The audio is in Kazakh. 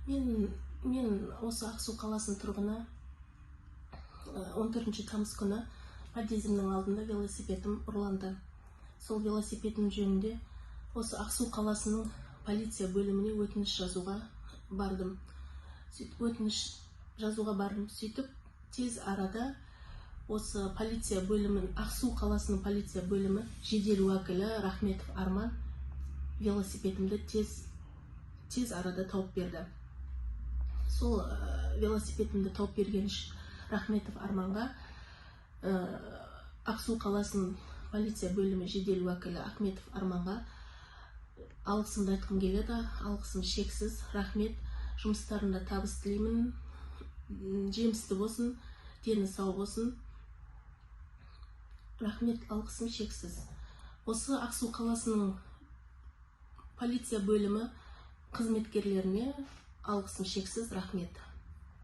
Мен осы Ақсу қаласының тұрғыны. 14 тамыз күні подъездімнің алдында велосипедім ұрланды. Сол велосипедім жөнінде осы Ақсу қаласының полиция бөліміне өтініш жазуға бардым. Сөйтіп, тез арада осы полиция бөлімін, Ақсу қаласының полиция бөлімі жедел уәкілі Рахметов Арман велосипедімді тез арада тауып берді. Сол велосипедімді тауып берген Рахметов Арманға Ақсу қаласының полиция бөлімі жедел уәкілі Ахметов Арманға алғысымды айтқым келеді. Алғысым шексіз. Рахмет. Жұмыстарында табыс тілеймін. Жемісті болсын, дені сау болсын. Рахмет, алғысым шексіз. Осы Ақсу қаласының полиция бөлімі қызметкерлеріне алғысым шексіз. Рахмет.